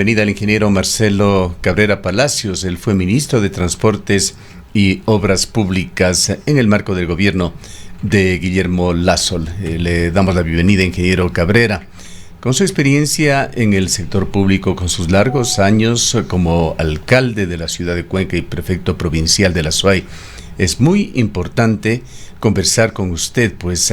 Bienvenida al ingeniero Marcelo Cabrera Palacios. Él fue ministro de Transportes y Obras Públicas en el marco del gobierno de Guillermo Lasso. Le damos la bienvenida, ingeniero Cabrera. Con su experiencia en el sector público, con sus largos años como alcalde de la ciudad de Cuenca y prefecto provincial de la SUAY, es muy importante conversar con usted, pues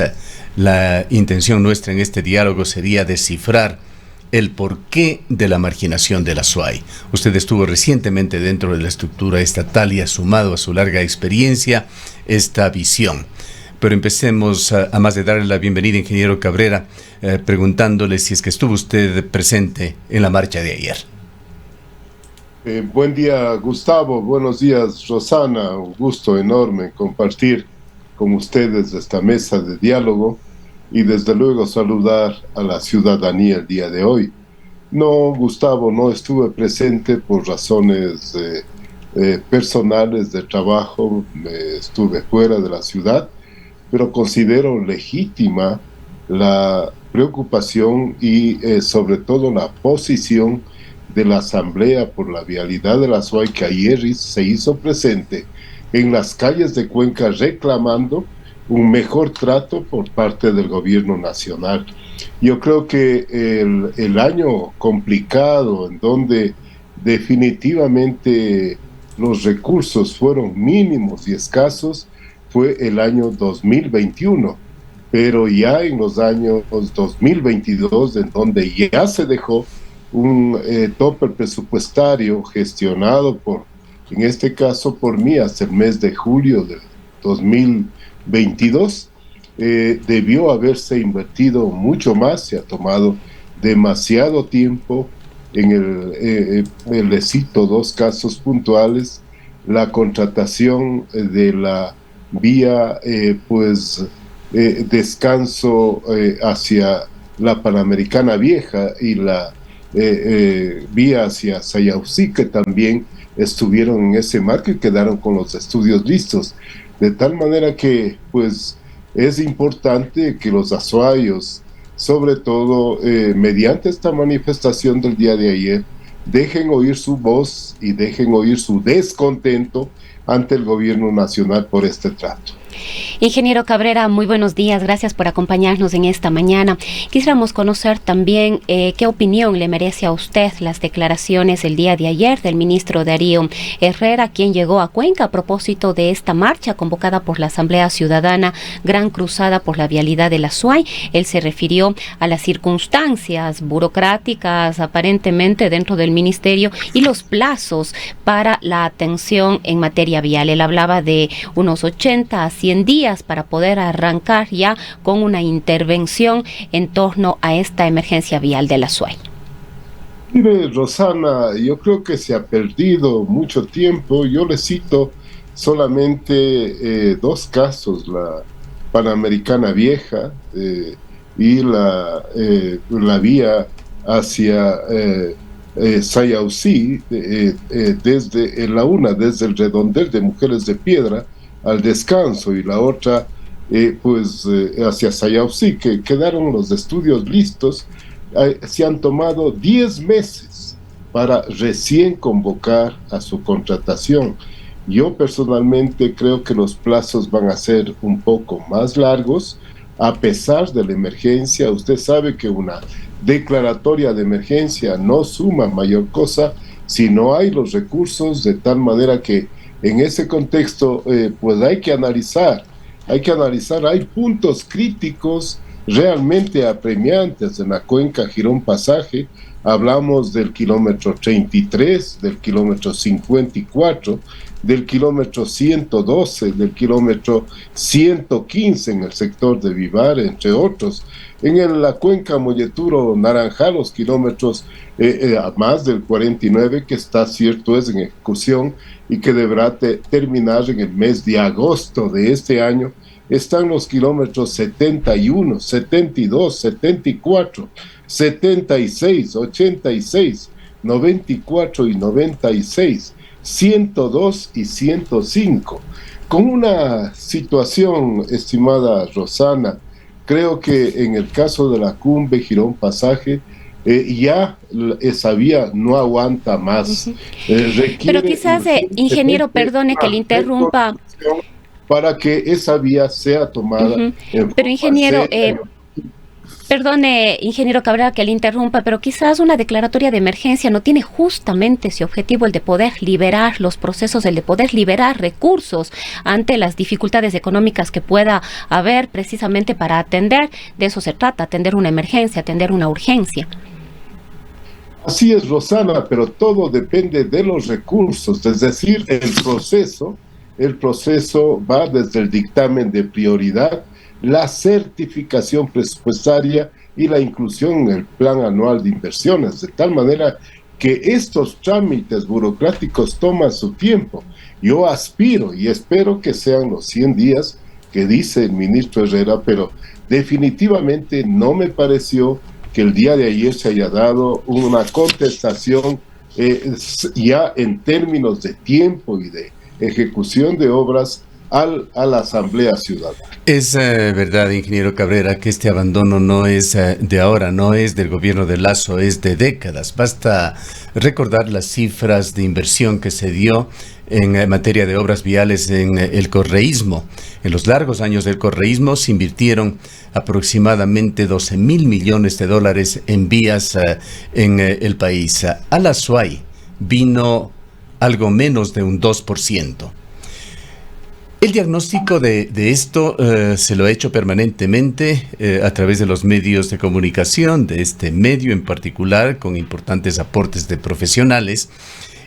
la intención nuestra en este diálogo sería descifrar el porqué de la marginación de la SUAY. Usted estuvo recientemente dentro de la estructura estatal y ha sumado a su larga experiencia esta visión. Pero empecemos, a más de darle la bienvenida, ingeniero Cabrera, preguntándole si es que estuvo usted presente en la marcha de ayer. Buen día, Gustavo. Buenos días, Rosana. Un gusto enorme compartir con ustedes esta mesa de diálogo y desde luego saludar a la ciudadanía el día de hoy. No, Gustavo, no estuve presente por razones personales de trabajo, estuve fuera de la ciudad, pero considero legítima la preocupación y sobre todo la posición de la Asamblea por la Vialidad de la SUAY, que ayer se hizo presente en las calles de Cuenca reclamando un mejor trato por parte del gobierno nacional. Yo creo que el año complicado, en donde definitivamente los recursos fueron mínimos y escasos, fue el año 2021, pero ya en los años 2022, en donde ya se dejó un tope presupuestario gestionado en este caso por mí, hasta el mes de julio del 2022, debió haberse invertido mucho más. Se ha tomado demasiado tiempo. Le cito dos casos puntuales: la contratación de la vía Descanso hacia la Panamericana Vieja y la vía hacia Sayausí, que también estuvieron en ese marco y quedaron con los estudios listos, de tal manera que pues es importante que los azuayos, sobre todo mediante esta manifestación del día de ayer, dejen oír su voz y dejen oír su descontento ante el gobierno nacional por este trato. Ingeniero Cabrera, muy buenos días, gracias por acompañarnos en esta mañana. Quisiéramos conocer también qué opinión le merece a usted las declaraciones el día de ayer del ministro Darío Herrera, quien llegó a Cuenca a propósito de esta marcha convocada por la Asamblea Ciudadana Gran Cruzada por la Vialidad de la SUAY. Él se refirió a las circunstancias burocráticas aparentemente dentro del ministerio y los plazos para la atención en materia vial. Él hablaba de unos 80 a 100 días para poder arrancar ya con una intervención en torno a esta emergencia vial de la SUAY. Mire, Rosana, yo creo que se ha perdido mucho tiempo. Yo le cito solamente dos casos: la Panamericana Vieja y la vía hacia Sayausí, desde el redondel de Mujeres de Piedra al Descanso, y la otra hacia Sayausí, que quedaron los estudios listos. Se han tomado 10 meses para recién convocar a su contratación. Yo personalmente creo que los plazos van a ser un poco más largos, a pesar de la emergencia. Usted sabe que una declaratoria de emergencia no suma mayor cosa si no hay los recursos, de tal manera que en ese contexto pues hay que analizar, hay puntos críticos realmente apremiantes en la cuenca Girón Pasaje. Hablamos del kilómetro 33, del kilómetro 54, del kilómetro 112, del kilómetro 115 en el sector de Vivar, entre otros. En la cuenca Molleturo-Naranja, los kilómetros más del 49, que está cierto es en ejecución y que deberá terminar en el mes de agosto de este año, están los kilómetros 71, 72, 74, 76, 86, 94 y 96, 102 y 105. Con una situación, estimada Rosana, creo que en el caso de la Cumbe Girón Pasaje ya esa vía no aguanta más. Pero quizás, ingeniero, perdone que le interrumpa. Para que esa vía sea tomada en Pero, ingeniero, seria. perdone, ingeniero Cabrera, que le interrumpa, pero quizás una declaratoria de emergencia no tiene justamente ese objetivo, el de poder liberar los procesos, el de poder liberar recursos ante las dificultades económicas que pueda haber, precisamente para atender. De eso se trata, atender una emergencia, atender una urgencia. Así es, Rosana, pero todo depende de los recursos, es decir, el proceso va desde el dictamen de prioridad, la certificación presupuestaria y la inclusión en el plan anual de inversiones, de tal manera que estos trámites burocráticos toman su tiempo. Yo aspiro y espero que sean los 100 días que dice el ministro Herrera, pero definitivamente no me pareció que el día de ayer se haya dado una contestación ya en términos de tiempo y de ejecución de obras a la Asamblea Ciudadana. Es verdad, ingeniero Cabrera, que este abandono no es de ahora, no es del gobierno de Lasso, es de décadas. Basta recordar las cifras de inversión que se dio en materia de obras viales en el correísmo. En los largos años del correísmo se invirtieron aproximadamente 12.000 millones de dólares en vías en el país. A la SUAY vino algo menos de un 2%. El diagnóstico de esto se lo he hecho permanentemente a través de los medios de comunicación, de este medio en particular, con importantes aportes de profesionales,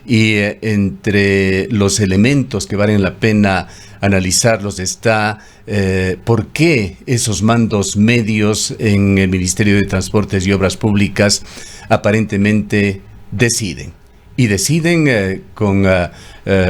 y entre los elementos que valen la pena analizarlos está por qué esos mandos medios en el Ministerio de Transportes y Obras Públicas aparentemente deciden con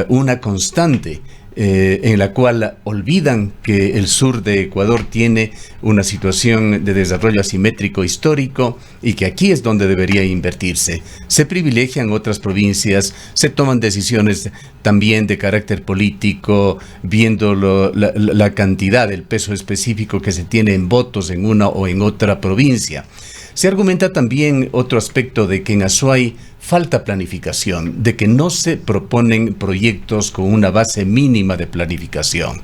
una constante en la cual olvidan que el sur de Ecuador tiene una situación de desarrollo asimétrico histórico y que aquí es donde debería invertirse. Se privilegian otras provincias, se toman decisiones también de carácter político, viendo la cantidad, el peso específico que se tiene en votos en una o en otra provincia. Se argumenta también otro aspecto de que en Azuay falta planificación, de que no se proponen proyectos con una base mínima de planificación.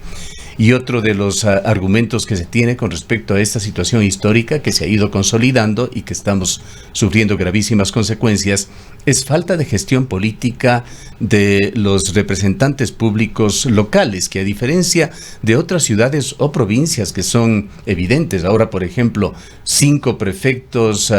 Y otro de los argumentos que se tiene con respecto a esta situación histórica que se ha ido consolidando y que estamos sufriendo gravísimas consecuencias es falta de gestión política de los representantes públicos locales, que a diferencia de otras ciudades o provincias que son evidentes, ahora por ejemplo 5 prefectos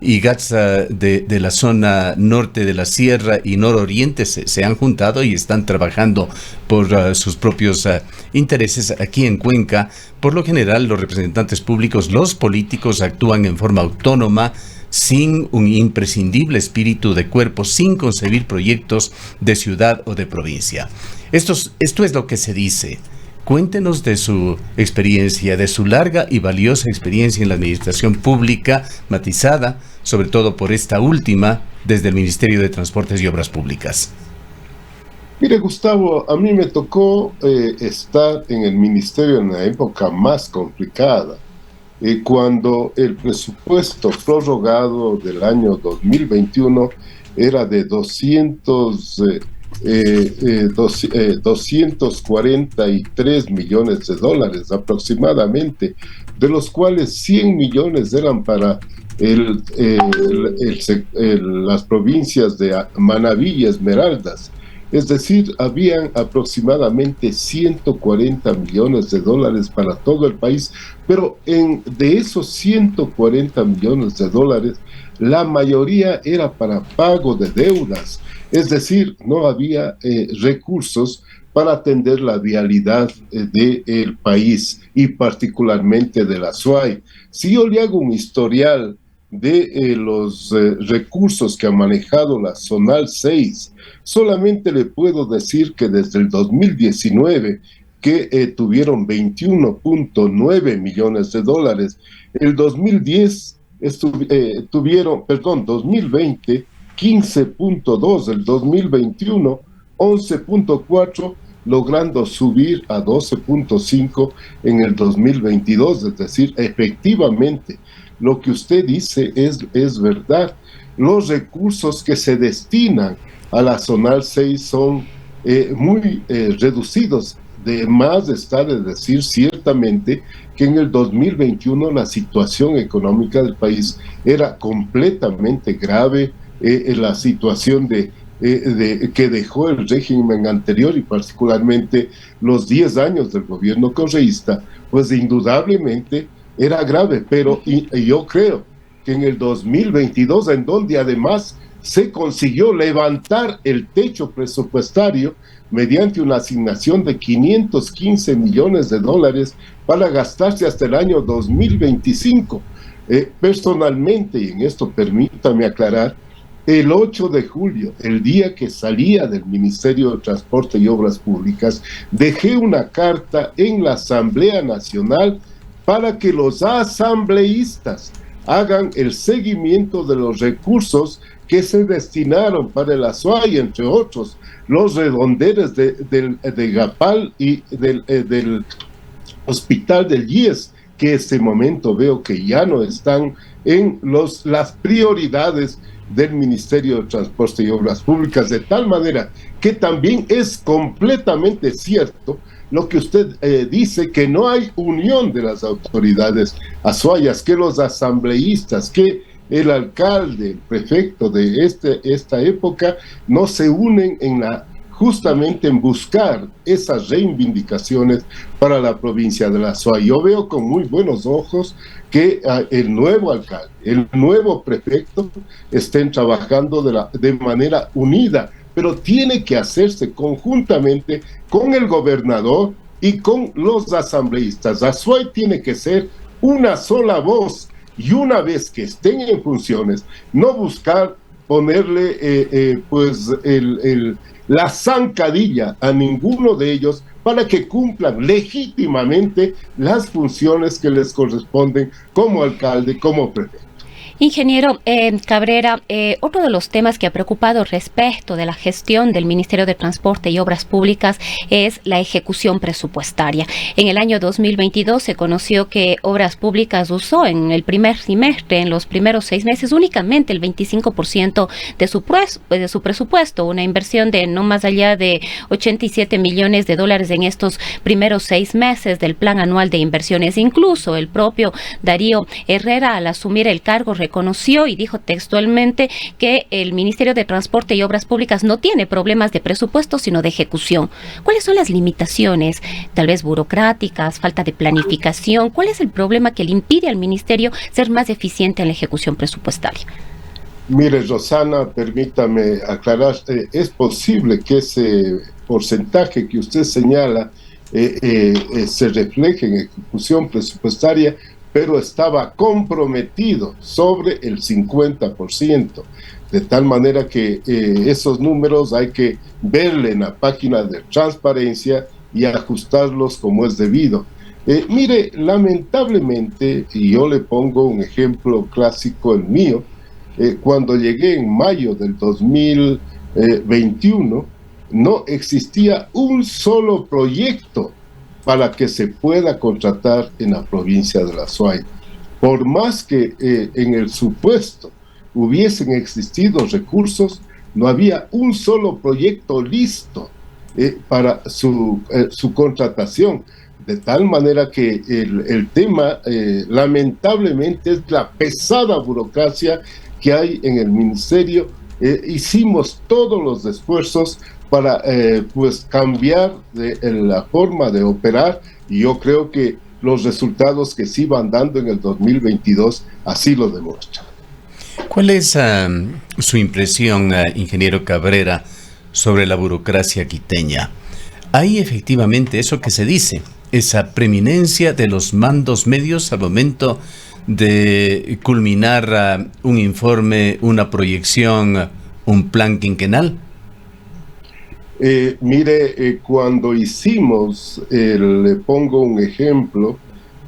y GATS de la zona norte de la sierra y nororiente se han juntado y están trabajando por sus propios intereses. Aquí en Cuenca, por lo general, los representantes públicos, los políticos actúan en forma autónoma, sin un imprescindible espíritu de cuerpo, sin concebir proyectos de ciudad o de provincia. Esto es lo que se dice. Cuéntenos de su experiencia, de su larga y valiosa experiencia en la administración pública, matizada, sobre todo por esta última, desde el Ministerio de Transportes y Obras Públicas. Mire, Gustavo, a mí me tocó estar en el ministerio en la época más complicada, cuando el presupuesto prorrogado del año 2021 era de 243 millones de dólares aproximadamente, de los cuales 100 millones eran para las provincias de Manabí y Esmeraldas. Es decir, habían aproximadamente 140 millones de dólares para todo el país, pero de esos 140 millones de dólares, la mayoría era para pago de deudas. Es decir, no había recursos para atender la vialidad del país y particularmente de la Azuay. Si yo le hago un historial de los recursos que ha manejado la Zonal 6, solamente le puedo decir que desde el 2019, que tuvieron 21.9 millones de dólares, el 2020, 15.2, el 2021, 11.4, logrando subir a 12.5 en el 2022, es decir, efectivamente, lo que usted dice es verdad. Los recursos que se destinan a la Zonal 6 son muy reducidos. De más está de decir ciertamente que en el 2021 la situación económica del país era completamente grave, la situación que dejó el régimen anterior y particularmente los 10 años del gobierno correísta, pues indudablemente era grave, pero yo creo que en el 2022, en donde además se consiguió levantar el techo presupuestario mediante una asignación de 515 millones de dólares para gastarse hasta el año 2025. Personalmente, y en esto permítame aclarar, el 8 de julio, el día que salía del Ministerio de Transporte y Obras Públicas, dejé una carta en la Asamblea Nacional para que los asambleístas hagan el seguimiento de los recursos que se destinaron para el Azuay, entre otros, los redondeles de Gapal y del Hospital del IES, que en este momento veo que ya no están en las prioridades del Ministerio de Transporte y Obras Públicas, de tal manera que también es completamente cierto lo que usted dice, que no hay unión de las autoridades azuayas, que los asambleístas, que el alcalde, el prefecto de esta época no se unen justamente en buscar esas reivindicaciones para la provincia de la Azuay. Yo veo con muy buenos ojos que el nuevo alcalde, el nuevo prefecto estén trabajando de manera unida, pero tiene que hacerse conjuntamente con el gobernador y con los asambleístas. Azuay tiene que ser una sola voz, y una vez que estén en funciones, no buscar ponerle la zancadilla a ninguno de ellos para que cumplan legítimamente las funciones que les corresponden como alcalde, como prefecto. Ingeniero Cabrera, otro de los temas que ha preocupado respecto de la gestión del Ministerio de Transporte y Obras Públicas es la ejecución presupuestaria. En el año 2022 se conoció que Obras Públicas usó en el primer semestre, en los primeros 6 meses, únicamente el 25% de su presupuesto, una inversión de no más allá de 87 millones de dólares en estos primeros 6 meses del Plan Anual de Inversiones. Incluso el propio Darío Herrera, al asumir el cargo, reconoció y dijo textualmente que el Ministerio de Transporte y Obras Públicas no tiene problemas de presupuesto, sino de ejecución. ¿Cuáles son las limitaciones? Tal vez burocráticas, falta de planificación. ¿Cuál es el problema que le impide al Ministerio ser más eficiente en la ejecución presupuestaria? Mire, Rosana, permítame aclarar, es posible que ese porcentaje que usted señala se refleje en ejecución presupuestaria, pero estaba comprometido sobre el 50%, de tal manera que esos números hay que verle en la página de transparencia y ajustarlos como es debido. Mire, lamentablemente, y yo le pongo un ejemplo clásico, el mío, cuando llegué en mayo del 2021, no existía un solo proyecto para que se pueda contratar en la provincia de la Azuay. Por más que en el supuesto hubiesen existido recursos, no había un solo proyecto listo para su contratación. De tal manera que el tema, lamentablemente, es la pesada burocracia que hay en el ministerio. Hicimos todos los esfuerzos para cambiar la forma de operar, y yo creo que los resultados que se van dando en el 2022 así lo demuestran. ¿Cuál es su impresión, ingeniero Cabrera, sobre la burocracia quiteña? ¿Hay efectivamente eso que se dice, esa preeminencia de los mandos medios al momento de culminar un informe, una proyección, un plan quinquenal? Mire, cuando hicimos, le pongo un ejemplo,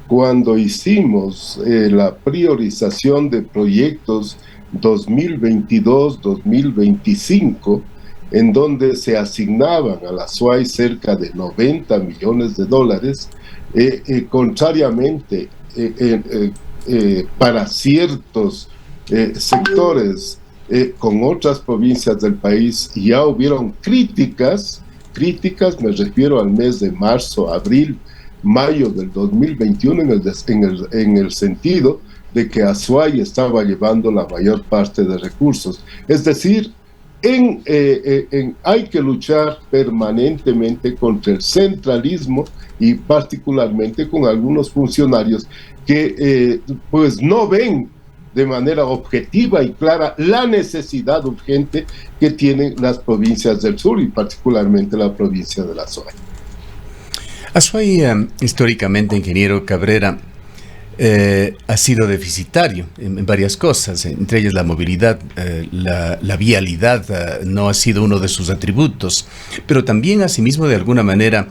cuando hicimos la priorización de proyectos 2022-2025, en donde se asignaban a la Azuay cerca de 90 millones de dólares, contrariamente, para ciertos sectores con otras provincias del país ya hubieron críticas, me refiero al mes de marzo, abril, mayo del 2021 en el sentido de que Azuay estaba llevando la mayor parte de recursos. Es decir, hay que luchar permanentemente contra el centralismo y particularmente con algunos funcionarios que pues no ven de manera objetiva y clara la necesidad urgente que tienen las provincias del sur y particularmente la provincia de la Azuay. Azuay, históricamente, ingeniero Cabrera, ha sido deficitario en varias cosas, entre ellas la movilidad, la vialidad no ha sido uno de sus atributos, pero también asimismo de alguna manera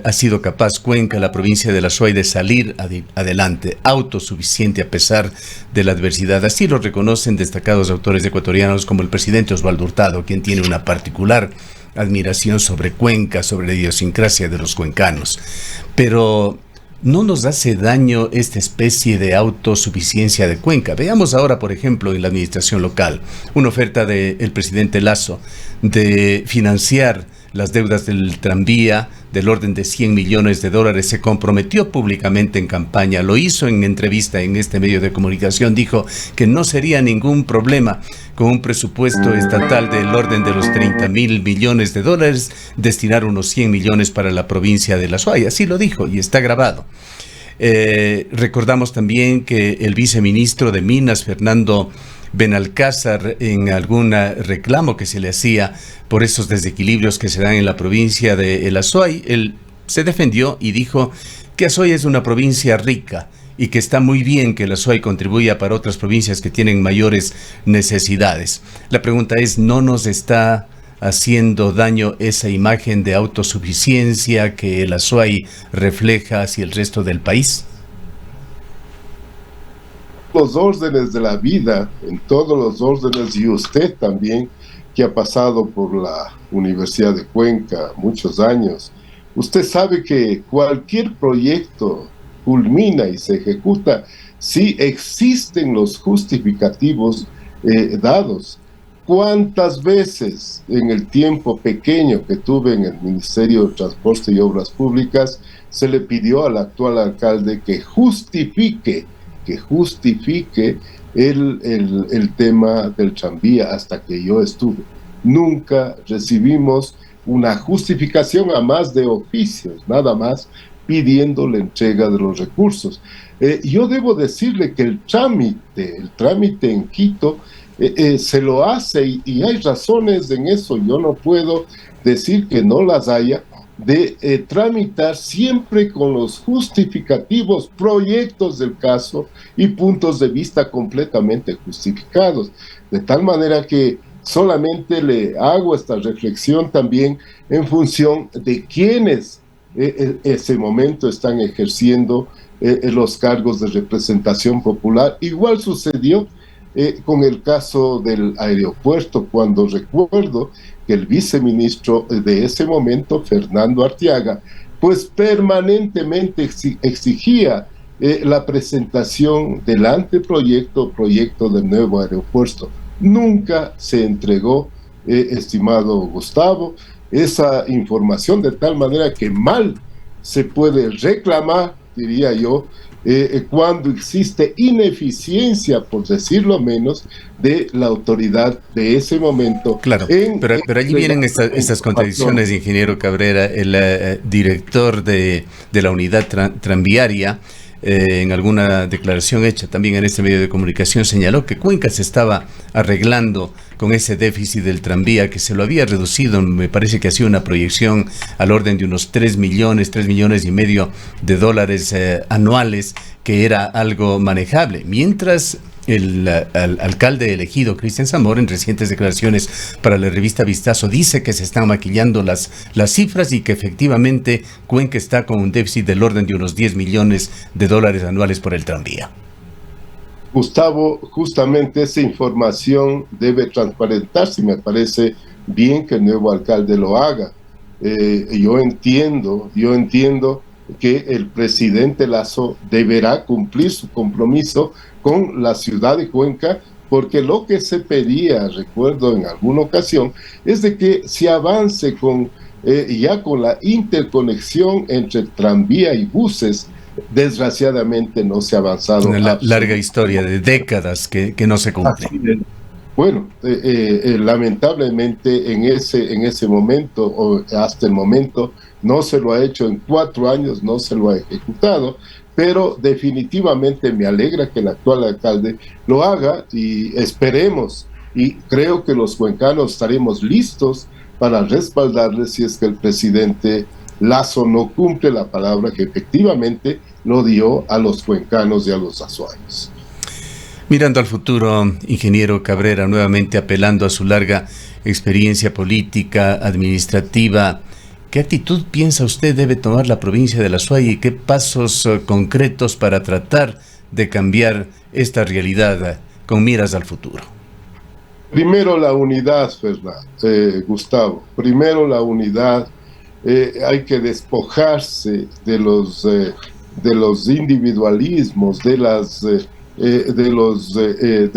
ha sido capaz Cuenca, la provincia de la Azuay, de salir adelante, autosuficiente a pesar de la adversidad. Así lo reconocen destacados autores ecuatorianos como el presidente Osvaldo Hurtado, quien tiene una particular admiración sobre Cuenca, sobre la idiosincrasia de los cuencanos. Pero ¿no nos hace daño esta especie de autosuficiencia de Cuenca? Veamos ahora, por ejemplo, en la administración local, una oferta del presidente Lasso de financiar las deudas del tranvía del orden de 100 millones de dólares. Se comprometió públicamente en campaña, lo hizo en entrevista en este medio de comunicación, dijo que no sería ningún problema con un presupuesto estatal del orden de los 30.000 millones de dólares, destinar unos 100 millones para la provincia de la Azuay. Así lo dijo y está grabado. Recordamos también que el viceministro de Minas, Fernando Benalcázar, en algún reclamo que se le hacía por esos desequilibrios que se dan en la provincia de El Azuay, él se defendió y dijo que Azuay es una provincia rica y que está muy bien que el Azuay contribuya para otras provincias que tienen mayores necesidades. La pregunta es, ¿no nos está haciendo daño esa imagen de autosuficiencia que el Azuay refleja hacia el resto del país? Los órdenes de la vida, en todos los órdenes, y usted también, que ha pasado por la Universidad de Cuenca muchos años, usted sabe que cualquier proyecto culmina y se ejecuta si existen los justificativos dados. ¿Cuántas veces en el tiempo pequeño que tuve en el Ministerio de Transporte y Obras Públicas se le pidió al actual alcalde que justifique el tema del tranvía hasta que yo estuve? Nunca recibimos una justificación a más de oficios, nada más pidiendo la entrega de los recursos. Yo debo decirle que el trámite en Quito se lo hace y hay razones en eso, yo no puedo decir que no las haya, de tramitar siempre con los justificativos, proyectos del caso y puntos de vista completamente justificados, de tal manera que solamente le hago esta reflexión también en función de quienes ese momento están ejerciendo los cargos de representación popular. Igual sucedió con el caso del aeropuerto, cuando recuerdo que el viceministro de ese momento, Fernando Arteaga, pues permanentemente exigía la presentación del anteproyecto, proyecto del nuevo aeropuerto. Nunca se entregó, estimado Gustavo, esa información, de tal manera que mal se puede reclamar, diría yo, cuando existe ineficiencia, por decirlo menos, de la autoridad de ese momento. Claro, pero allí vienen estas contradicciones, ingeniero Cabrera. El director de la unidad tranviaria, en alguna declaración hecha también en este medio de comunicación, señaló que Cuenca se estaba arreglando con ese déficit del tranvía, que se lo había reducido, me parece que hacía una proyección al orden de unos 3 millones y medio de dólares anuales, que era algo manejable, mientras el alcalde elegido, Cristian Zamora, en recientes declaraciones para la revista Vistazo, dice que se están maquillando las cifras y que efectivamente Cuenca está con un déficit del orden de unos 10 millones de dólares anuales por el tranvía. Gustavo, justamente esa información debe transparentarse y me parece bien que el nuevo alcalde lo haga. Yo entiendo que el presidente Lasso deberá cumplir su compromiso con la ciudad de Cuenca, porque lo que se pedía, recuerdo en alguna ocasión, es de que se avance ya con la interconexión entre tranvía y buses. Desgraciadamente no se ha avanzado. Una larga historia de décadas que no se cumple. Bueno, lamentablemente en ese momento, o hasta el momento, no se lo ha hecho en 4 años, no se lo ha ejecutado, pero definitivamente me alegra que el actual alcalde lo haga y esperemos, y creo que los cuencanos estaremos listos para respaldarle si es que el presidente Lasso no cumple la palabra que efectivamente lo dio a los cuencanos y a los azuayos. Mirando al futuro, ingeniero Cabrera, nuevamente apelando a su larga experiencia política, administrativa, ¿qué actitud piensa usted debe tomar la provincia de La Suay y qué pasos concretos para tratar de cambiar esta realidad con miras al futuro? Primero la unidad, Gustavo. Primero la unidad. Hay que despojarse de los individualismos, de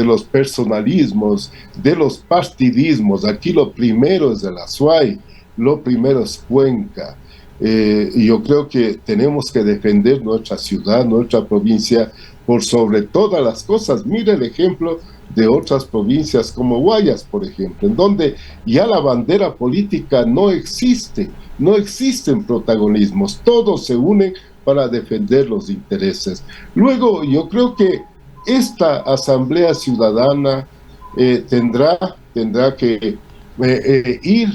los personalismos, de los partidismos. Aquí lo primero es el Azuay, lo primero es Cuenca. Y yo creo que tenemos que defender nuestra ciudad, nuestra provincia, por sobre todas las cosas. Mire el ejemplo de otras provincias como Guayas, por ejemplo, en donde ya la bandera política no existe, no existen protagonismos, todos se unen para defender los intereses. Luego, yo creo que esta Asamblea Ciudadana tendrá que ir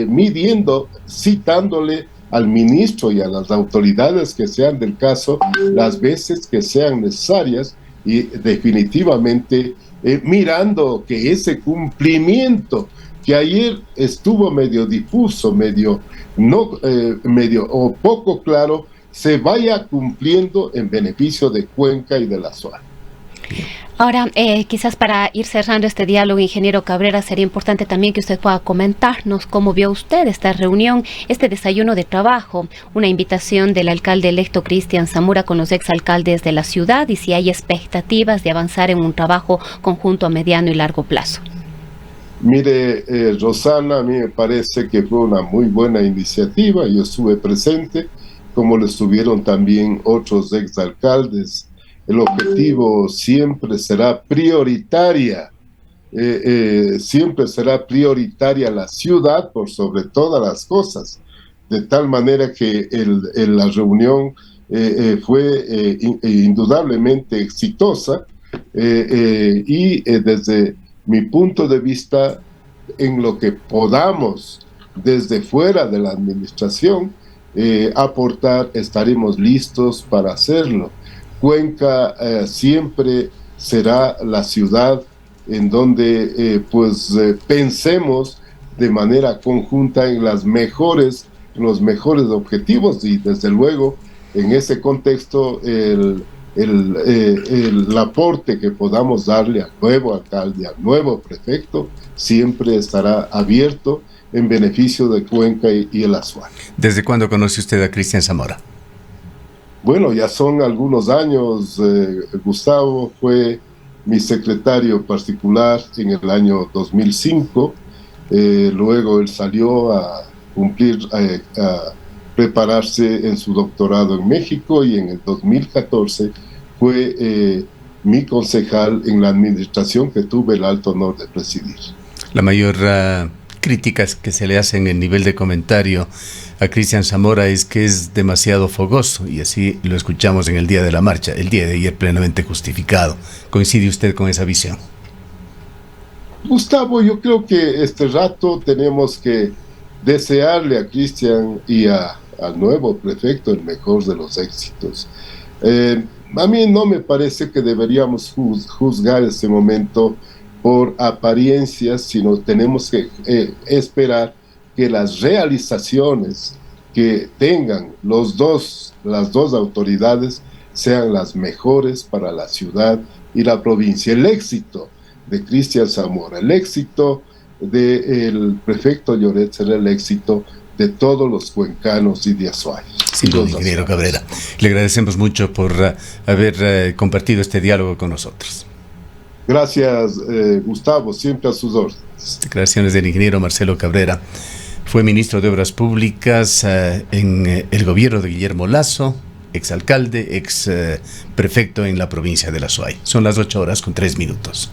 midiendo, citándole al ministro y a las autoridades que sean del caso, las veces que sean necesarias, y definitivamente mirando que ese cumplimiento que ayer estuvo medio difuso, medio o poco claro, se vaya cumpliendo en beneficio de Cuenca y de La Suay. Ahora, quizás para ir cerrando este diálogo, ingeniero Cabrera, sería importante también que usted pueda comentarnos cómo vio usted esta reunión, este desayuno de trabajo, una invitación del alcalde electo Cristian Zamora con los exalcaldes de la ciudad, y si hay expectativas de avanzar en un trabajo conjunto a mediano y largo plazo. Mire, Rosana, a mí me parece que fue una muy buena iniciativa. Yo estuve presente, como lo estuvieron también otros exalcaldes. El objetivo siempre será prioritaria, siempre será prioritaria la ciudad por sobre todas las cosas, de tal manera que la reunión fue indudablemente exitosa, y desde mi punto de vista, en lo que podamos desde fuera de la administración aportar, estaremos listos para hacerlo. Cuenca siempre será la ciudad en donde pensemos de manera conjunta en los mejores objetivos, y desde luego en ese contexto el aporte que podamos darle al nuevo alcalde, al nuevo prefecto, siempre estará abierto en beneficio de Cuenca y el Azuay. ¿Desde cuándo conoce usted a Cristian Zamora? Bueno, ya son algunos años. Gustavo fue mi secretario particular en el año 2005. Luego él salió a prepararse en su doctorado en México, y en el 2014 fue mi concejal en la administración que tuve el alto honor de presidir. La mayor críticas que se le hacen en nivel de comentario a Cristian Zamora es que es demasiado fogoso, y así lo escuchamos en el día de la marcha, el día de ayer plenamente justificado. ¿Coincide usted con esa visión? Gustavo, yo creo que este rato tenemos que desearle a Cristian y al nuevo prefecto el mejor de los éxitos. A mí no me parece que deberíamos juzgar este momento por apariencias, sino tenemos que esperar que las realizaciones que tengan las dos autoridades sean las mejores para la ciudad y la provincia. El éxito de Cristian Zamora, el éxito del prefecto Lloret será el éxito de todos los cuencanos y de Azuay. Sin duda, ingeniero Cabrera. Le agradecemos mucho por haber compartido este diálogo con nosotros. Gracias, Gustavo, siempre a sus órdenes. Declaraciones del ingeniero Marcelo Cabrera. Fue ministro de Obras Públicas en el gobierno de Guillermo Lasso, exalcalde, ex prefecto en la provincia de La Suay. Son las 8:03.